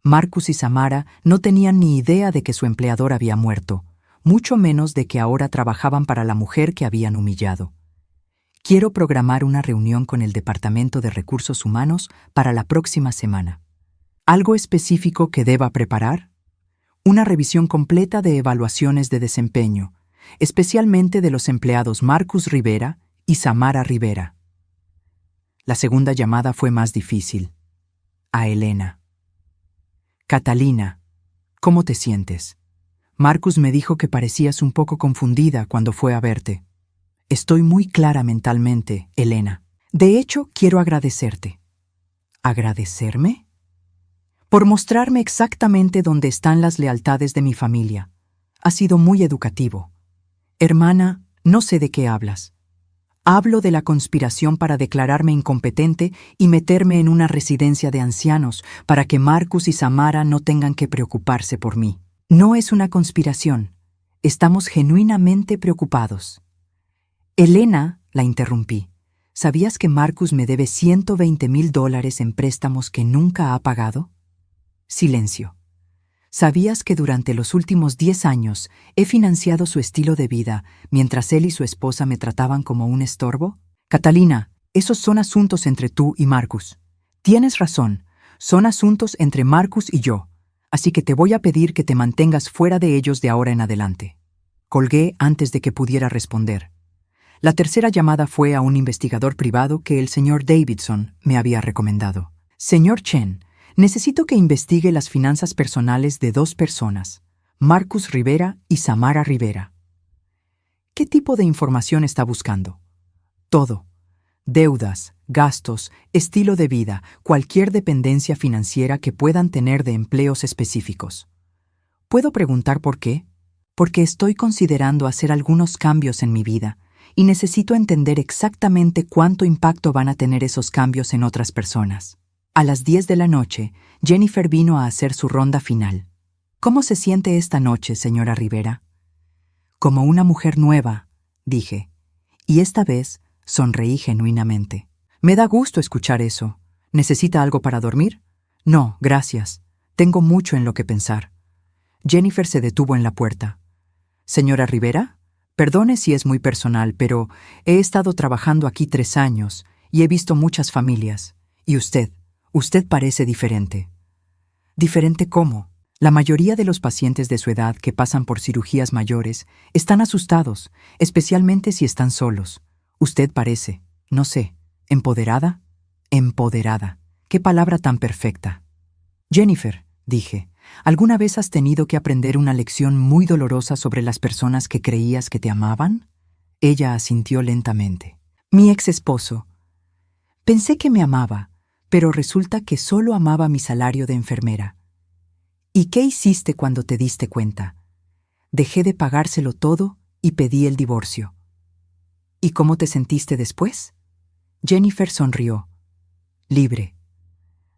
Speaker 1: Marcus y Samara no tenían ni idea de que su empleador había muerto, mucho menos de que ahora trabajaban para la mujer que habían humillado. Quiero programar una reunión con el Departamento de Recursos Humanos para la próxima semana. ¿Algo específico que deba preparar? Una revisión completa de evaluaciones de desempeño, especialmente de los empleados Marcus Rivera y Samara Rivera. La segunda llamada fue más difícil. A Elena. Catalina, ¿cómo te sientes? Marcus me dijo que parecías un poco confundida cuando fue a verte. Estoy muy clara mentalmente, Elena. De hecho, quiero agradecerte. ¿Agradecerme? Por mostrarme exactamente dónde están las lealtades de mi familia. Ha sido muy educativo. Hermana, no sé de qué hablas. Hablo de la conspiración para declararme incompetente y meterme en una residencia de ancianos para que Marcus y Samara no tengan que preocuparse por mí. No es una conspiración. Estamos genuinamente preocupados. Elena, la interrumpí. ¿Sabías que Marcus me debe $120,000 en préstamos que nunca ha pagado? Silencio. ¿Sabías que durante los últimos 10 años he financiado su estilo de vida mientras él y su esposa me trataban como un estorbo? Catalina, esos son asuntos entre tú y Marcus. Tienes razón, son asuntos entre Marcus y yo, así que te voy a pedir que te mantengas fuera de ellos de ahora en adelante. Colgué antes de que pudiera responder. La tercera llamada fue a un investigador privado que el señor Davidson me había recomendado. Señor Chen, necesito que investigue las finanzas personales de 2 personas, Marcus Rivera y Samara Rivera. ¿Qué tipo de información está buscando? Todo. Deudas, gastos, estilo de vida, cualquier dependencia financiera que puedan tener de empleos específicos. ¿Puedo preguntar por qué? Porque estoy considerando hacer algunos cambios en mi vida y necesito entender exactamente cuánto impacto van a tener esos cambios en otras personas. A las 10 de la noche, Jennifer vino a hacer su ronda final. ¿Cómo se siente esta noche, señora Rivera? Como una mujer nueva, dije, y esta vez sonreí genuinamente. Me da gusto escuchar eso. ¿Necesita algo para dormir? No, gracias. Tengo mucho en lo que pensar. Jennifer se detuvo en la puerta. Señora Rivera, perdone si es muy personal, pero he estado trabajando aquí 3 años y he visto muchas familias. Y usted parece diferente. ¿Diferente cómo? La mayoría de los pacientes de su edad que pasan por cirugías mayores están asustados, especialmente si están solos. Usted parece, no sé, ¿empoderada? Empoderada. ¡Qué palabra tan perfecta! Jennifer, dije, ¿alguna vez has tenido que aprender una lección muy dolorosa sobre las personas que creías que te amaban? Ella asintió lentamente. Mi ex esposo. Pensé que me amaba, pero resulta que solo amaba mi salario de enfermera. ¿Y qué hiciste cuando te diste cuenta? Dejé de pagárselo todo y pedí el divorcio. ¿Y cómo te sentiste después? Jennifer sonrió. Libre.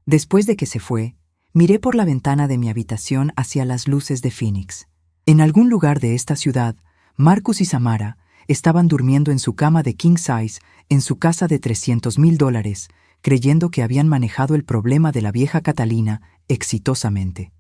Speaker 1: Después de que se fue, miré por la ventana de mi habitación hacia las luces de Phoenix. En algún lugar de esta ciudad, Marcus y Samara estaban durmiendo en su cama de king size en su casa de $300,000, creyendo que habían manejado el problema de la vieja Catalina exitosamente.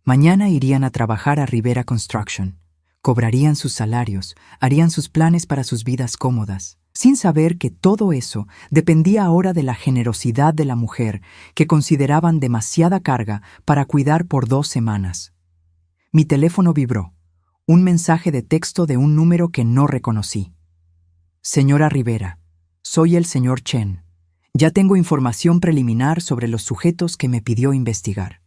Speaker 1: Mañana irían a trabajar a Rivera Construction. Cobrarían sus salarios, harían sus planes para sus vidas cómodas, sin saber que todo eso dependía ahora de la generosidad de la mujer que consideraban demasiada carga para cuidar por 2 semanas. Mi teléfono vibró. Un mensaje de texto de un número que no reconocí. Señora Rivera, soy el señor Chen. Ya tengo información preliminar sobre los sujetos que me pidió investigar.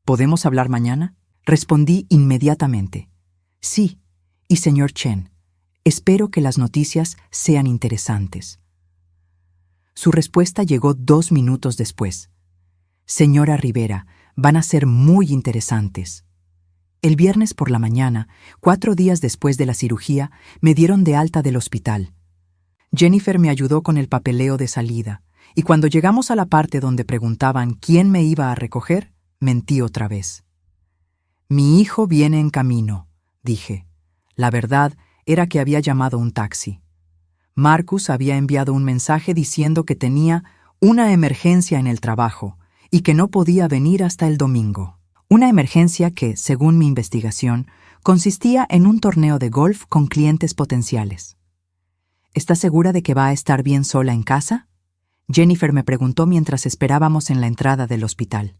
Speaker 1: ¿Podemos hablar mañana? Respondí inmediatamente. Sí, y señor Chen, espero que las noticias sean interesantes. Su respuesta llegó 2 minutos después. Señora Rivera, van a ser muy interesantes. El viernes por la mañana, 4 días después de la cirugía, me dieron de alta del hospital. Jennifer me ayudó con el papeleo de salida, y cuando llegamos a la parte donde preguntaban quién me iba a recoger, mentí otra vez. Mi hijo viene en camino, dije. La verdad era que había llamado un taxi. Marcus había enviado un mensaje diciendo que tenía una emergencia en el trabajo y que no podía venir hasta el domingo. Una emergencia que, según mi investigación, consistía en un torneo de golf con clientes potenciales. ¿Estás segura de que va a estar bien sola en casa? Jennifer me preguntó mientras esperábamos en la entrada del hospital.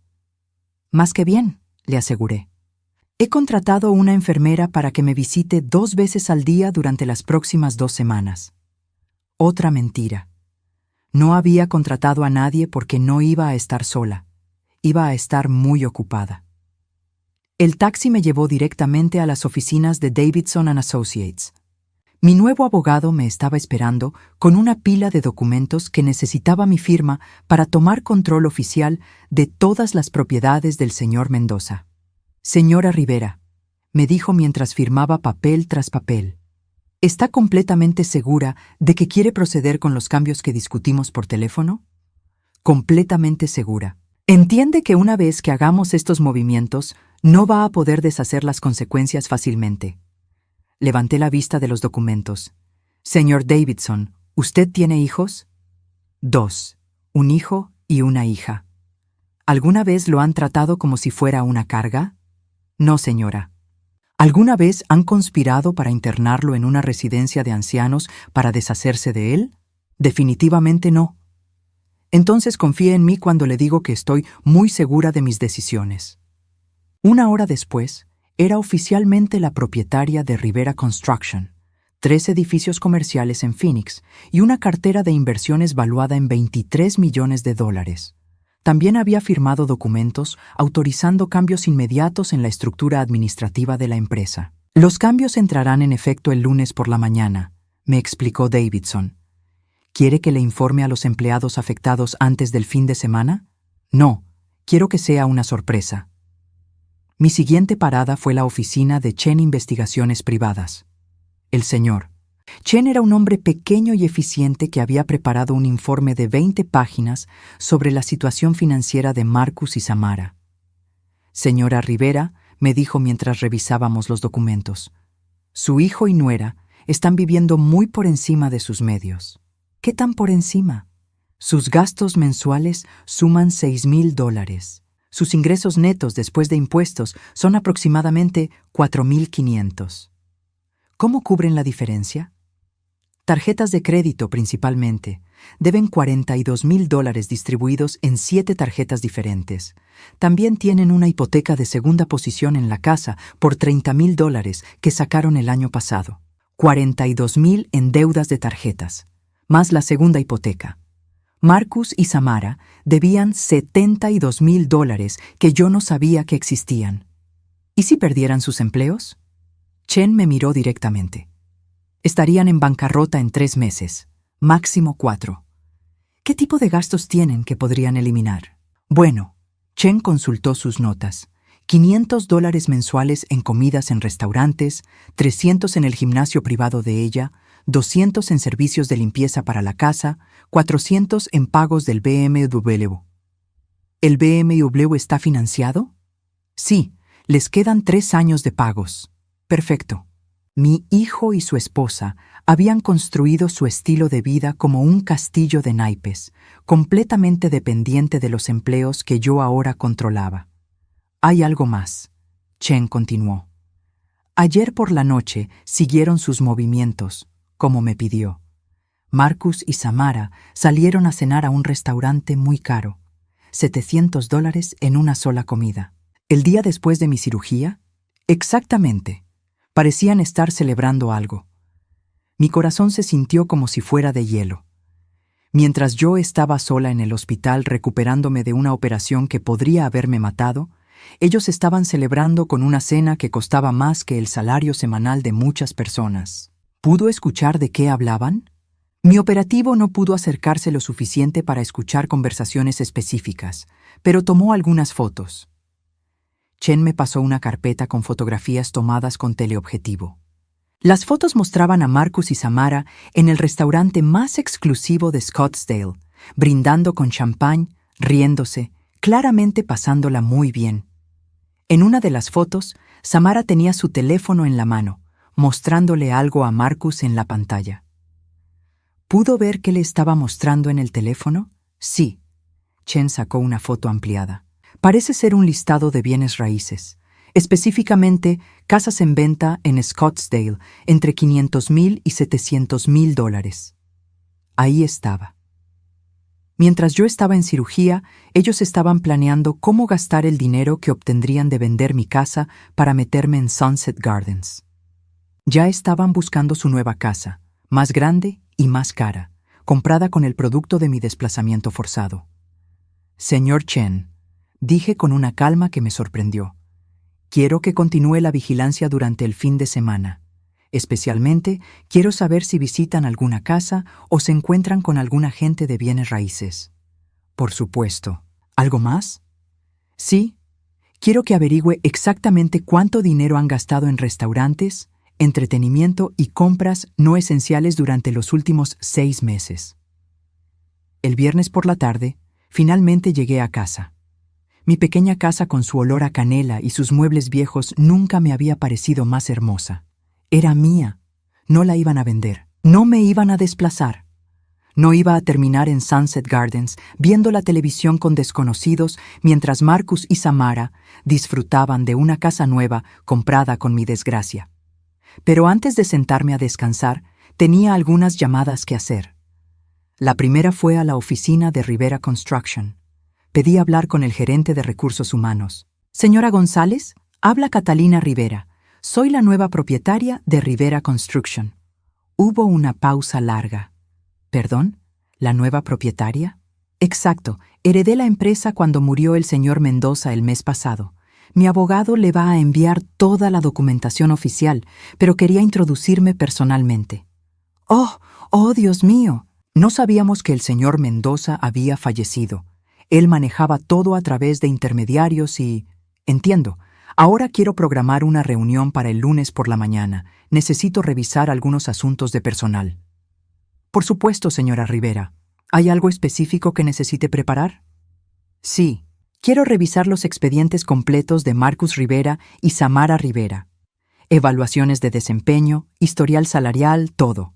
Speaker 1: Más que bien, le aseguré. He contratado una enfermera para que me visite 2 veces al día durante las próximas 2 semanas. Otra mentira. No había contratado a nadie porque no iba a estar sola. Iba a estar muy ocupada. El taxi me llevó directamente a las oficinas de Davidson & Associates. Mi nuevo abogado me estaba esperando con una pila de documentos que necesitaba mi firma para tomar control oficial de todas las propiedades del señor Mendoza. Señora Rivera, me dijo mientras firmaba papel tras papel, ¿está completamente segura de que quiere proceder con los cambios que discutimos por teléfono? Completamente segura. Entiende que una vez que hagamos estos movimientos, no va a poder deshacer las consecuencias fácilmente. Levanté la vista de los documentos. Señor Davidson, ¿usted tiene hijos? 2. Un hijo y una hija. ¿Alguna vez lo han tratado como si fuera una carga? No, señora. ¿Alguna vez han conspirado para internarlo en una residencia de ancianos para deshacerse de él? Definitivamente no. Entonces confíe en mí cuando le digo que estoy muy segura de mis decisiones. Una hora después, era oficialmente la propietaria de Rivera Construction, 3 edificios comerciales en Phoenix y una cartera de inversiones valuada en $23 millones. También había firmado documentos autorizando cambios inmediatos en la estructura administrativa de la empresa. Los cambios entrarán en efecto el lunes por la mañana, me explicó Davidson. ¿Quiere que le informe a los empleados afectados antes del fin de semana? No, quiero que sea una sorpresa. Mi siguiente parada fue la oficina de Chen Investigaciones Privadas. El señor. Chen era un hombre pequeño y eficiente que había preparado un informe de 20 páginas sobre la situación financiera de Marcus y Samara. Señora Rivera, me dijo mientras revisábamos los documentos, su hijo y nuera están viviendo muy por encima de sus medios. ¿Qué tan por encima? Sus gastos mensuales suman $6,000. Sus ingresos netos después de impuestos son aproximadamente $4,500. ¿Cómo cubren la diferencia? Tarjetas de crédito principalmente. Deben $42,000 distribuidos en 7 tarjetas diferentes. También tienen una hipoteca de segunda posición en la casa por $30,000 que sacaron el año pasado. 42,000 en deudas de tarjetas, más la segunda hipoteca. Marcus y Samara debían $72,000 que yo no sabía que existían. ¿Y si perdieran sus empleos? Chen me miró directamente. Estarían en bancarrota en 3 meses, máximo 4. ¿Qué tipo de gastos tienen que podrían eliminar? Bueno, Chen consultó sus notas. $500 mensuales en comidas en restaurantes, 300 en el gimnasio privado de ella, 200 en servicios de limpieza para la casa, 400 en pagos del BMW. ¿El BMW está financiado? Sí, les quedan 3 años de pagos. Perfecto. Mi hijo y su esposa habían construido su estilo de vida como un castillo de naipes, completamente dependiente de los empleos que yo ahora controlaba. Hay algo más, Chen continuó. Ayer por la noche siguieron sus movimientos, como me pidió. Marcus y Samara salieron a cenar a un restaurante muy caro, $700 en una sola comida. ¿El día después de mi cirugía? Exactamente. Parecían estar celebrando algo. Mi corazón se sintió como si fuera de hielo. Mientras yo estaba sola en el hospital recuperándome de una operación que podría haberme matado, ellos estaban celebrando con una cena que costaba más que el salario semanal de muchas personas. ¿Pudo escuchar de qué hablaban? Mi operativo no pudo acercarse lo suficiente para escuchar conversaciones específicas, pero tomó algunas fotos. Chen me pasó una carpeta con fotografías tomadas con teleobjetivo. Las fotos mostraban a Marcus y Samara en el restaurante más exclusivo de Scottsdale, brindando con champán, riéndose, claramente pasándola muy bien. En una de las fotos, Samara tenía su teléfono en la mano, mostrándole algo a Marcus en la pantalla. ¿Pudo ver qué le estaba mostrando en el teléfono? Sí. Chen sacó una foto ampliada. Parece ser un listado de bienes raíces, específicamente casas en venta en Scottsdale entre $500,000 y $700,000. Ahí estaba. Mientras yo estaba en cirugía, ellos estaban planeando cómo gastar el dinero que obtendrían de vender mi casa para meterme en Sunset Gardens. Ya estaban buscando su nueva casa, más grande y más cara, comprada con el producto de mi desplazamiento forzado. Señor Chen, dije con una calma que me sorprendió. Quiero que continúe la vigilancia durante el fin de semana. Especialmente, quiero saber si visitan alguna casa o se encuentran con algún agente de bienes raíces. Por supuesto. ¿Algo más? Sí. Quiero que averigüe exactamente cuánto dinero han gastado en restaurantes, entretenimiento y compras no esenciales durante los últimos 6 meses. El viernes por la tarde, finalmente llegué a casa. Mi pequeña casa con su olor a canela y sus muebles viejos nunca me había parecido más hermosa. Era mía. No la iban a vender. No me iban a desplazar. No iba a terminar en Sunset Gardens viendo la televisión con desconocidos mientras Marcus y Samara disfrutaban de una casa nueva comprada con mi desgracia. Pero antes de sentarme a descansar, tenía algunas llamadas que hacer. La primera fue a la oficina de Rivera Construction. Pedí hablar con el gerente de recursos humanos. Señora González, habla Catalina Rivera. Soy la nueva propietaria de Rivera Construction. Hubo una pausa larga. ¿Perdón? ¿La nueva propietaria? Exacto. Heredé la empresa cuando murió el señor Mendoza el mes pasado. Mi abogado le va a enviar toda la documentación oficial, pero quería introducirme personalmente. ¡Oh, Dios mío! No sabíamos que el señor Mendoza había fallecido. Él manejaba todo a través de intermediarios y... Entiendo. Ahora quiero programar una reunión para el lunes por la mañana. Necesito revisar algunos asuntos de personal. Por supuesto, señora Rivera. ¿Hay algo específico que necesite preparar? Sí. Quiero revisar los expedientes completos de Marcus Rivera y Samara Rivera. Evaluaciones de desempeño, historial salarial, todo.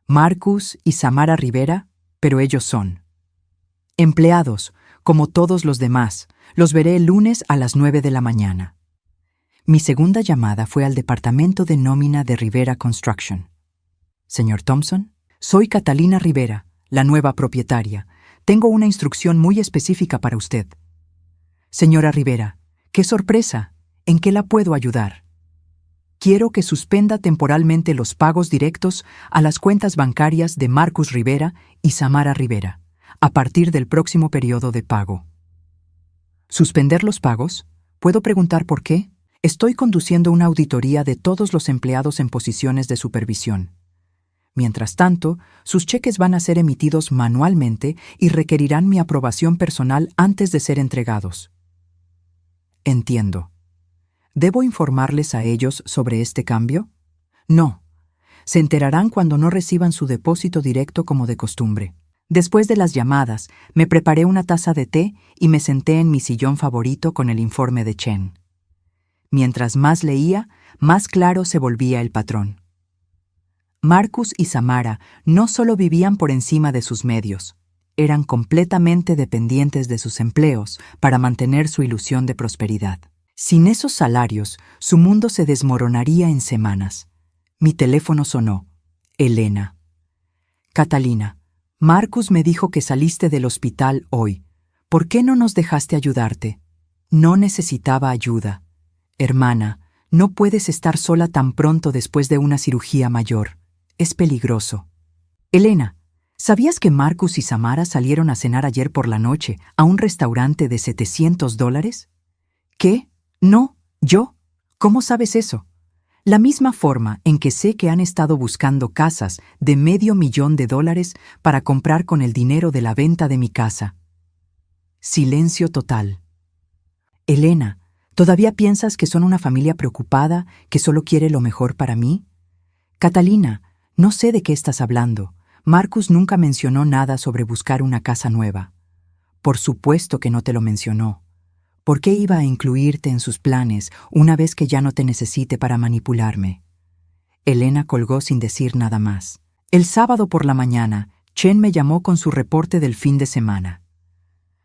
Speaker 1: Marcus y Samara Rivera, pero ellos son empleados, como todos los demás. Los veré el lunes a las 9 de la mañana. Mi segunda llamada fue al departamento de nómina de Rivera Construction. Señor Thompson, soy Catalina Rivera, la nueva propietaria. Tengo una instrucción muy específica para usted. Señora Rivera, ¡qué sorpresa! ¿En qué la puedo ayudar? Quiero que suspenda temporalmente los pagos directos a las cuentas bancarias de Marcus Rivera y Samara Rivera, a partir del próximo periodo de pago. ¿Suspender los pagos? ¿Puedo preguntar por qué? Estoy conduciendo una auditoría de todos los empleados en posiciones de supervisión. Mientras tanto, sus cheques van a ser emitidos manualmente y requerirán mi aprobación personal antes de ser entregados. Entiendo. ¿Debo informarles a ellos sobre este cambio? No. Se enterarán cuando no reciban su depósito directo como de costumbre. Después de las llamadas, me preparé una taza de té y me senté en mi sillón favorito con el informe de Chen. Mientras más leía, más claro se volvía el patrón. Marcus y Samara no solo vivían por encima de sus medios, eran completamente dependientes de sus empleos para mantener su ilusión de prosperidad. Sin esos salarios, su mundo se desmoronaría en semanas. Mi teléfono sonó. Elena. Catalina, Marcus me dijo que saliste del hospital hoy. ¿Por qué no nos dejaste ayudarte? No necesitaba ayuda. Hermana, no puedes estar sola tan pronto después de una cirugía mayor. Es peligroso. Elena, ¿sabías que Marcus y Samara salieron a cenar ayer por la noche a un restaurante de $700? ¿Qué? No, ¿yo? ¿Cómo sabes eso? La misma forma en que sé que han estado buscando casas de $500,000 para comprar con el dinero de la venta de mi casa. Silencio total. Elena, ¿todavía piensas que son una familia preocupada que solo quiere lo mejor para mí? Catalina, no sé de qué estás hablando. Marcus nunca mencionó nada sobre buscar una casa nueva. Por supuesto que no te lo mencionó. ¿Por qué iba a incluirte en sus planes una vez que ya no te necesite para manipularme? Elena colgó sin decir nada más. El sábado por la mañana, Chen me llamó con su reporte del fin de semana.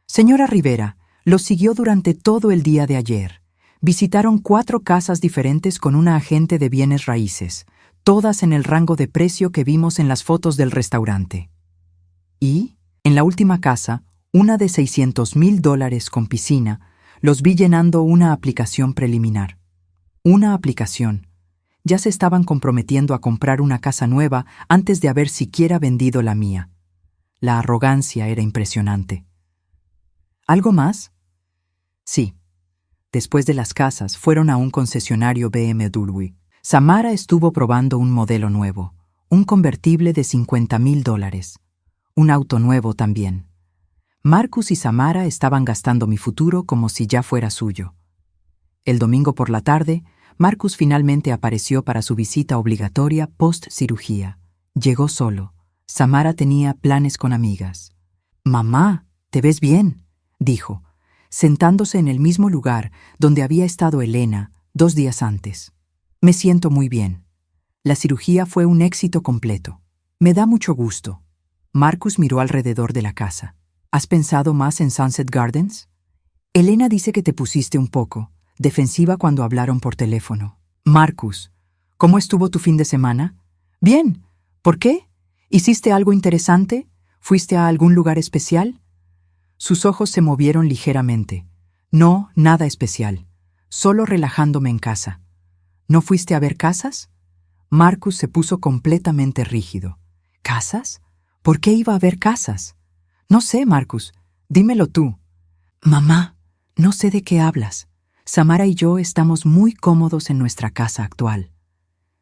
Speaker 1: Señora Rivera, lo siguió durante todo el día de ayer. Visitaron 4 casas diferentes con una agente de bienes raíces, todas en el rango de precio que vimos en las fotos del restaurante. Y, en la última casa, una de $600,000 con piscina, los vi llenando una aplicación preliminar. Una aplicación. Ya se estaban comprometiendo a comprar una casa nueva antes de haber siquiera vendido la mía. La arrogancia era impresionante. ¿Algo más? Sí. Después de las casas, fueron a un concesionario BMW. Samara estuvo probando un modelo nuevo, un convertible de $50,000. Un auto nuevo también. Marcus y Samara estaban gastando mi futuro como si ya fuera suyo. El domingo por la tarde, Marcus finalmente apareció para su visita obligatoria post-cirugía. Llegó solo. Samara tenía planes con amigas. «Mamá, ¿te ves bien?», dijo, sentándose en el mismo lugar donde había estado Elena 2 días antes. «Me siento muy bien. La cirugía fue un éxito completo. Me da mucho gusto». Marcus miró alrededor de la casa. ¿Has pensado más en Sunset Gardens? Elena dice que te pusiste un poco defensiva cuando hablaron por teléfono. Marcus, ¿cómo estuvo tu fin de semana? Bien. ¿Por qué? ¿Hiciste algo interesante? ¿Fuiste a algún lugar especial? Sus ojos se movieron ligeramente. No, nada especial. Solo relajándome en casa. ¿No fuiste a ver casas? Marcus se puso completamente rígido. ¿Casas? ¿Por qué iba a ver casas? No sé, Marcus. Dímelo tú. Mamá, no sé de qué hablas. Samara y yo estamos muy cómodos en nuestra casa actual.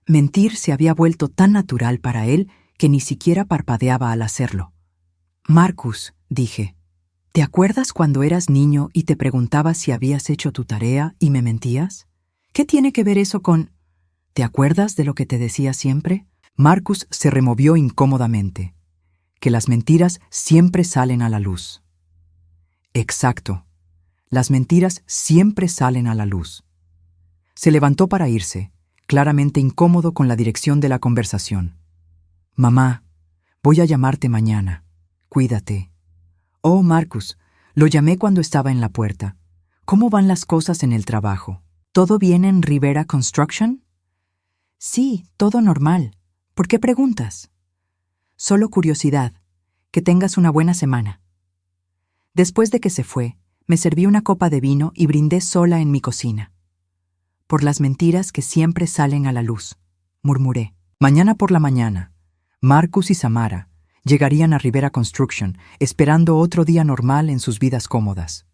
Speaker 1: Mentir se había vuelto tan natural para él que ni siquiera parpadeaba al hacerlo. Marcus, dije, ¿te acuerdas cuando eras niño y te preguntaba si habías hecho tu tarea y me mentías? ¿Qué tiene que ver eso con... ¿Te acuerdas de lo que te decía siempre? Marcus se removió incómodamente. Que las mentiras siempre salen a la luz. Exacto. Las mentiras siempre salen a la luz. Se levantó para irse, claramente incómodo con la dirección de la conversación. Mamá, voy a llamarte mañana. Cuídate. Oh, Marcus, lo llamé cuando estaba en la puerta. ¿Cómo van las cosas en el trabajo? ¿Todo bien en Rivera Construction? Sí, todo normal. ¿Por qué preguntas? Solo curiosidad. Que tengas una buena semana. Después de que se fue, me serví una copa de vino y brindé sola en mi cocina. Por las mentiras que siempre salen a la luz, murmuré. Mañana por la mañana, Marcus y Samara llegarían a Rivera Construction esperando otro día normal en sus vidas cómodas.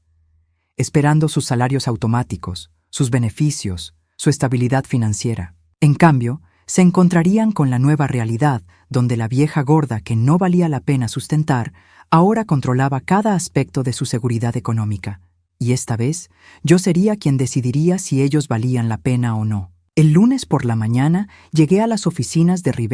Speaker 1: Esperando sus salarios automáticos, sus beneficios, su estabilidad financiera. En cambio, se encontrarían con la nueva realidad donde la vieja gorda que no valía la pena sustentar ahora controlaba cada aspecto de su seguridad económica, y esta vez yo sería quien decidiría si ellos valían la pena o no. El lunes por la mañana llegué a las oficinas de Rivera